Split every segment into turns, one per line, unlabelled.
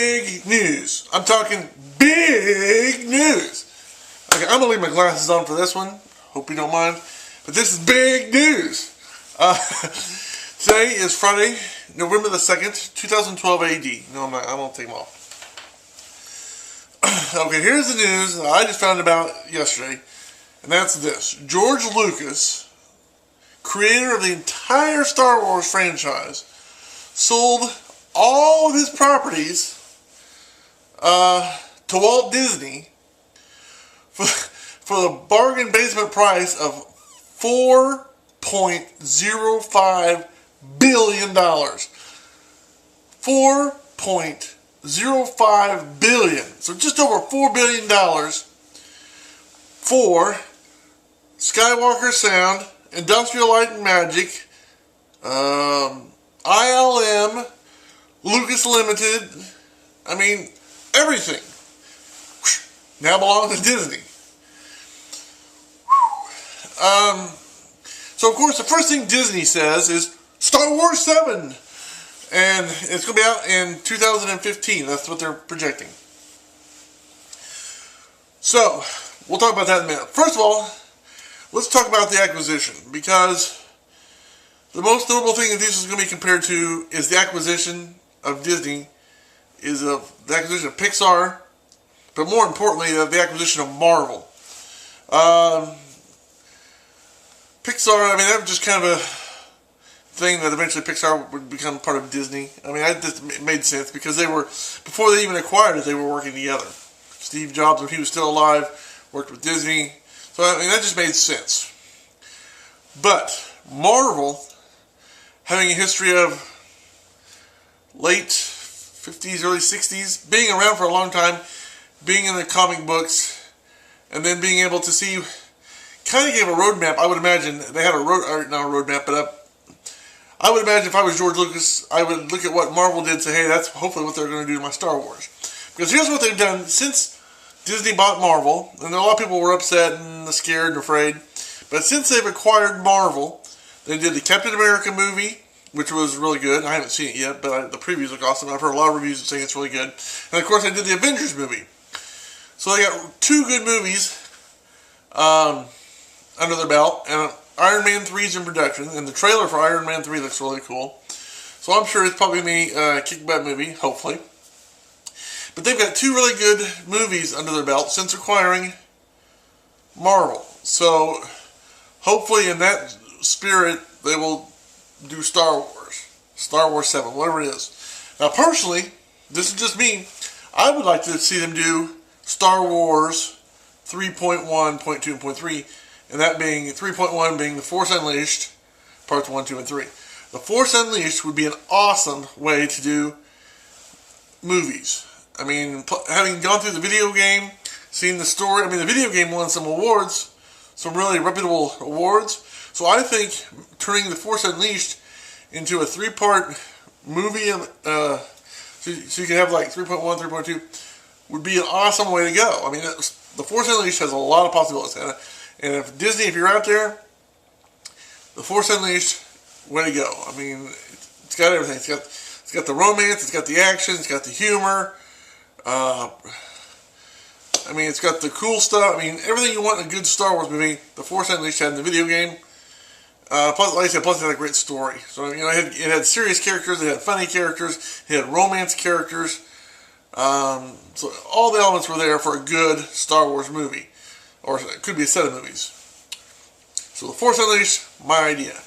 big news. I'm talking big news. Okay, I'm going to leave my glasses on for this one. Hope you don't mind. But this is big news. Today is Friday, November the 2nd, 2012 AD. No, I'm not. I won't take them off. Okay, here's the news that I just found about yesterday. And that's this. George Lucas, creator of the entire Star Wars franchise, sold all of his properties to Walt Disney for the bargain basement price of $4.05 billion. $4.05 billion. So just over $4 billion for Skywalker Sound, Industrial Light and Magic, ILM, Lucas Limited. I mean, everything now belongs to Disney. So of course the first thing Disney says is Star Wars 7, and it's going to be out in 2015. That's what they're projecting. So we'll talk about that in a minute. First of all, let's talk about the acquisition, because the most notable thing that this is going to be compared to is the acquisition of Disney, is the acquisition of Pixar, but more importantly, the acquisition of Marvel. Pixar, I mean, that was just kind of a thing that eventually Pixar would become part of Disney. I mean, it made sense because they were, before they even acquired it, they were working together. Steve Jobs, when he was still alive, worked with Disney. So, I mean, that just made sense. But Marvel, having a history of late 50s, early 60s, being around for a long time, being in the comic books, and then being able to see, kind of gave a roadmap. I would imagine they had not a roadmap, but I would imagine if I was George Lucas, I would look at what Marvel did and say, hey, that's hopefully what they're going to do to my Star Wars. Because here's what they've done since Disney bought Marvel, and a lot of people were upset and scared and afraid, but since they've acquired Marvel, they did the Captain America movie, which was really good. I haven't seen it yet, but the previews look awesome. I've heard a lot of reviews saying it's really good. And of course, they did the Avengers movie. So they got two good movies under their belt, and Iron Man 3 is in production, and the trailer for Iron Man 3 looks really cool. So I'm sure it's probably going to be a kick-butt movie, hopefully. But they've got two really good movies under their belt since acquiring Marvel. So hopefully in that spirit, they will do Star Wars 7, whatever it is. Now personally, this is just me, I would like to see them do Star Wars 3.1, .2, and .3, and that being 3.1 being The Force Unleashed, parts 1, 2, and 3. The Force Unleashed would be an awesome way to do movies. I mean, having gone through the video game, seen the story, I mean, the video game won some awards, some really reputable awards. So I think turning The Force Unleashed into a 3-part movie, so you can have like 3.1, 3.2, would be an awesome way to go. I mean, The Force Unleashed has a lot of possibilities. And if Disney, if you're out there, The Force Unleashed, way to go. I mean, it's got everything. It's got the romance, it's got the action, it's got the humor. I mean, it's got the cool stuff. I mean, everything you want in a good Star Wars movie, The Force Unleashed had in the video game. Plus, like I said, plus it had a great story. So, you know, it had serious characters, it had funny characters, it had romance characters. So all the elements were there for a good Star Wars movie. Or it could be a set of movies. So The Force Unleashed, my idea.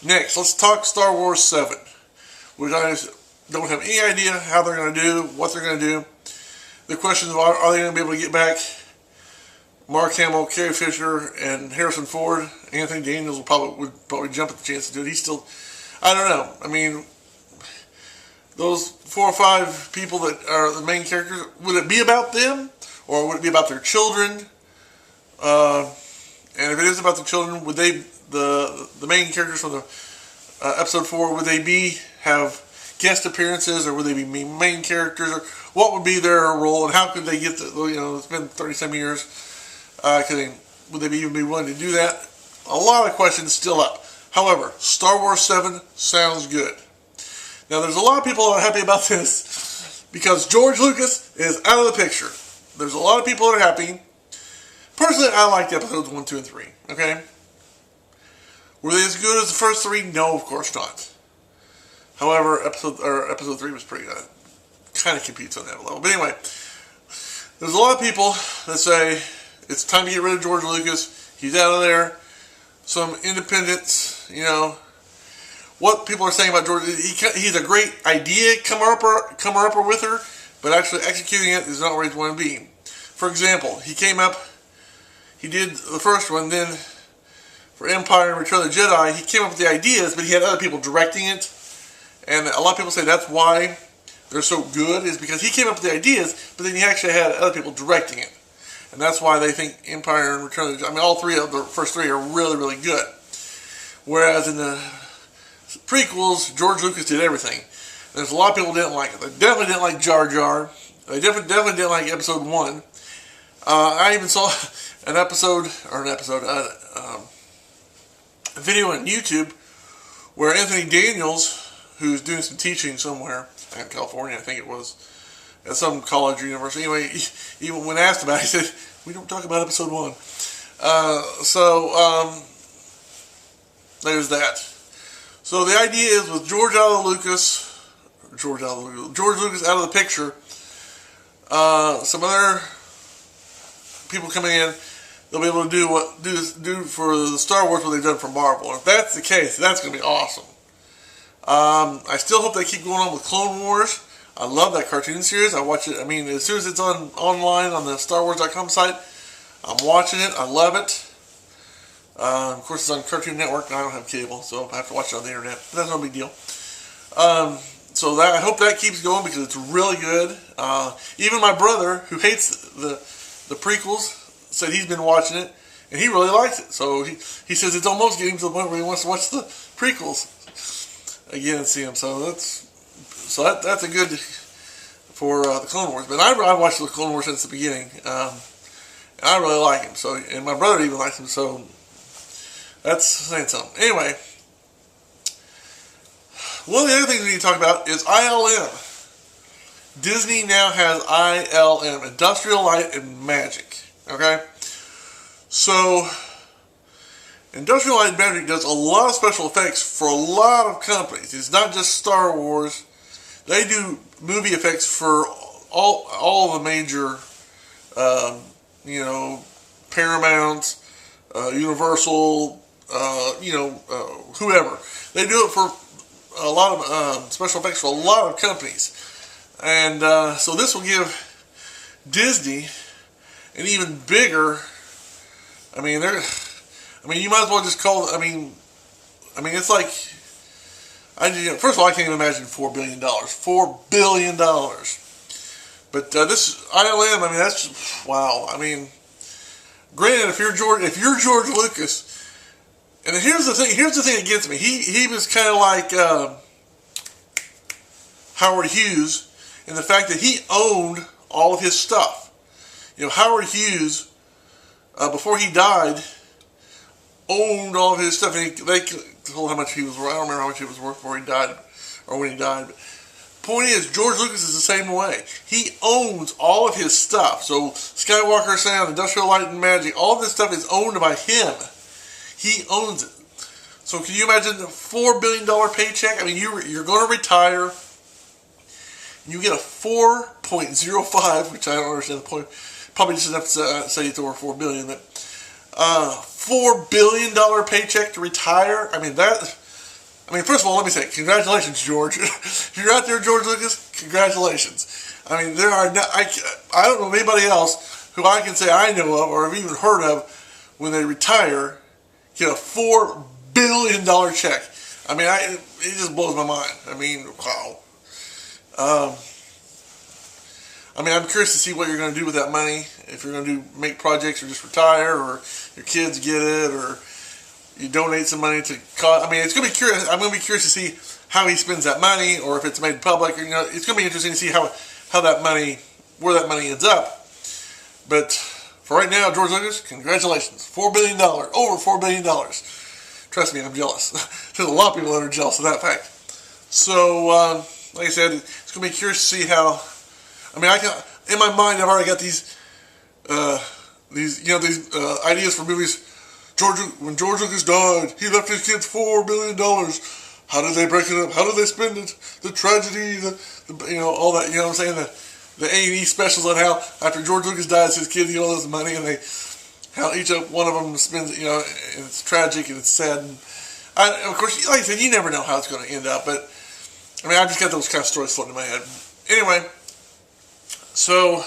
Next, let's talk Star Wars 7. Which I don't have any idea how they're going to do, what they're going to do. The question is, are they going to be able to get back Mark Hamill, Carrie Fisher, and Harrison Ford? Anthony Daniels would probably jump at the chance to do it. He's still, I don't know. I mean, those 4 or 5 people that are the main characters, would it be about them? Or would it be about their children? And if it is about the children, would they, the main characters from the episode 4, would they have guest appearances, or would they be main characters, or what would be their role, and how could they get the, you know, it's been 30-some years, would they even be willing to do that? A lot of questions still up. However, Star Wars 7 sounds good. Now, there's a lot of people that are happy about this. because George Lucas is out of the picture. There's a lot of people that are happy. Personally, I liked episodes 1, 2, and 3. Okay? Were they as good as the first 3? No, of course not. However, episode 3 was pretty good. Kind of competes on that level. But anyway, there's a lot of people that say it's time to get rid of George Lucas. He's out of there. Some independents, you know, what people are saying about George, he's a great idea comer-upper with her, but actually executing it is not where he's want to be. For example, he came up, he did the first one, then for Empire and Return of the Jedi, he came up with the ideas, but he had other people directing it. And a lot of people say that's why they're so good, is because he came up with the ideas, but then he actually had other people directing it. And that's why they think Empire and Return of the Jedi, I mean, all three of the first 3 are really, really good. Whereas in the prequels, George Lucas did everything. There's a lot of people who didn't like it. They definitely didn't like Jar Jar. They definitely didn't like episode 1. I even saw a video on YouTube where Anthony Daniels, who's doing some teaching somewhere in California, I think it was, at some college or university. Anyway, even when asked about it, he said, "We don't talk about episode 1." There's that. So the idea is with George Lucas out of the picture, some other people coming in, they'll be able to do for the Star Wars what they've done for Marvel. And if that's the case, that's going to be awesome. I still hope they keep going on with Clone Wars. I love that cartoon series. I watch it. I mean, as soon as it's online on the StarWars.com site, I'm watching it. I love it. Of course, it's on Cartoon Network, and I don't have cable, so I have to watch it on the internet. But that's no big deal. So I hope that keeps going because it's really good. Even my brother, who hates the prequels, said he's been watching it, and he really likes it. So he says it's almost getting to the point where he wants to watch the prequels again and see them. So that's a good for the Clone Wars. But I've watched the Clone Wars since the beginning, and I really like him. So, and my brother even likes him. So that's saying something. Anyway, one of the other things we need to talk about is ILM. Disney now has ILM, Industrial Light and Magic. Okay, so Industrial Light and Magic does a lot of special effects for a lot of companies. It's not just Star Wars. They do movie effects for all the major, Paramount, Universal, whoever. They do it for a lot of special effects for a lot of companies. And so this will give Disney an even bigger, you might as well just call it, it's like, first of all, I can't even imagine $4 billion. $4 billion. But this ILM, that's just, wow. Granted, if you're George Lucas, and here's the thing that gets me. He was kind of like Howard Hughes in the fact that he owned all of his stuff. Howard Hughes, before he died, owned all of his stuff, and they told how much he was worth. I don't remember how much he was worth before he died, or when he died. But point is, George Lucas is the same way. He owns all of his stuff. So Skywalker Sound, Industrial Light and Magic, all of this stuff is owned by him. He owns it. So can you imagine a $4 billion paycheck? You're going to retire. You get a 4.05, which I don't understand the point. Probably just enough to say it's over $4 billion, but $4 billion paycheck to retire. First of all, let me say, congratulations, George. If you're out there, George Lucas, congratulations. There are I don't know anybody else who I can say I know of or have even heard of when they retire get a $4 billion check. It just blows my mind. Wow. I'm curious to see what you're going to do with that money. If you're going to make projects or just retire, or your kids get it, or you donate some money to cause. It's going to be curious. I'm going to be curious to see how he spends that money, or if it's made public. Or, it's going to be interesting to see how that money, where that money ends up. But for right now, George Lucas, congratulations, $4 billion, over $4 billion. Trust me, I'm jealous. There's a lot of people that are jealous of that fact. So, like I said, it's going to be curious to see how I mean, in my mind, I've already got these ideas for movies. When George Lucas died, he left his kids $4 billion. How did they break it up? How did they spend it? The tragedy, all that. You know what I'm saying? The A&E specials on how after George Lucas dies, his kids get all this money, and how each one of them spends it. And it's tragic and it's sad. And of course, like I said, you never know how it's going to end up. But I mean, I just got those kind of stories floating in my head. Anyway, so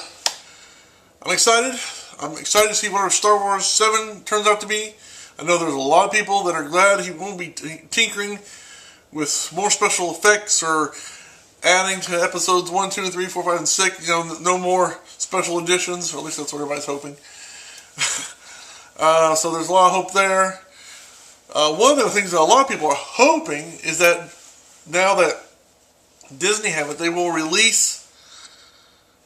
I'm excited. I'm excited to see what Star Wars 7 turns out to be. I know there's a lot of people that are glad he won't be tinkering with more special effects or adding to episodes 1, 2, 3, 4, 5, and 6. No more special editions, or at least that's what everybody's hoping. So there's a lot of hope there. One of the things that a lot of people are hoping is that now that Disney have it, they will release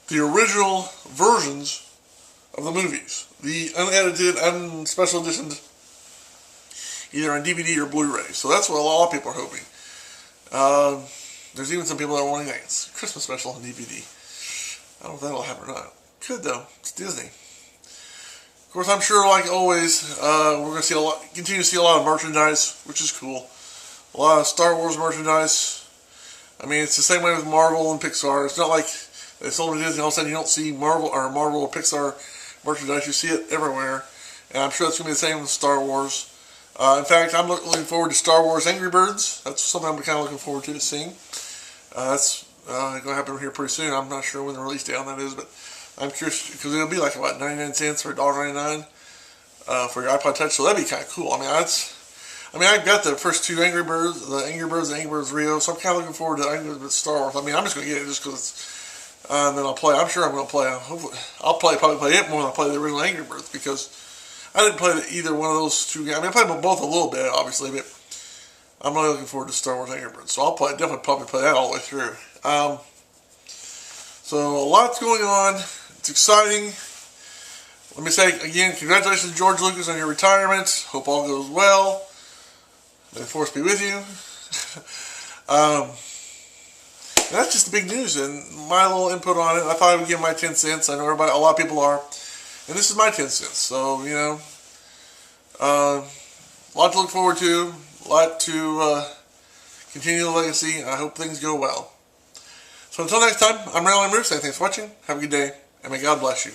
the original versions of the movies, the unedited, special editions, either on DVD or Blu-ray. So that's what a lot of people are hoping. There's even some people that are wanting a Christmas special on DVD. I don't know if that'll happen or not. Could though. It's Disney. Of course, I'm sure, like always, we're going to continue to see a lot of merchandise, which is cool. A lot of Star Wars merchandise. I mean, it's the same way with Marvel and Pixar. It's not like they sold to Disney, all of a sudden you don't see Marvel or Pixar merchandise. You see it everywhere. And I'm sure it's going to be the same with Star Wars. In fact, I'm looking forward to Star Wars Angry Birds. That's something I'm kind of looking forward to seeing. That's going to happen here pretty soon. I'm not sure when the release date on that is, but I'm curious because it'll be like, what, 99 cents or $1.99 for your iPod Touch. So that'd be kind of cool. I mean, I've got the first two Angry Birds, the Angry Birds Rio, so I'm kind of looking forward to Angry Birds Star Wars. I mean, I'm just going to get it just because it's, and then I'll play. I'm sure I'm going to play. Hopefully, probably play it more than I play the original Angry Birds because I didn't play either one of those two games. I mean, I played them both a little bit, obviously, but I'm really looking forward to Star Wars Angry Birds. So I'll definitely probably play that all the way through. So a lot's going on. It's exciting. Let me say again, congratulations to George Lucas on your retirement. Hope all goes well. May the force be with you. That's just the big news and my little input on it. I thought I would give my 10 cents. I know a lot of people are. And this is my 10 cents. So, a lot to look forward to. A lot to continue the legacy. I hope things go well. So until next time, I'm Randall M saying thanks for watching. Have a good day. And may God bless you.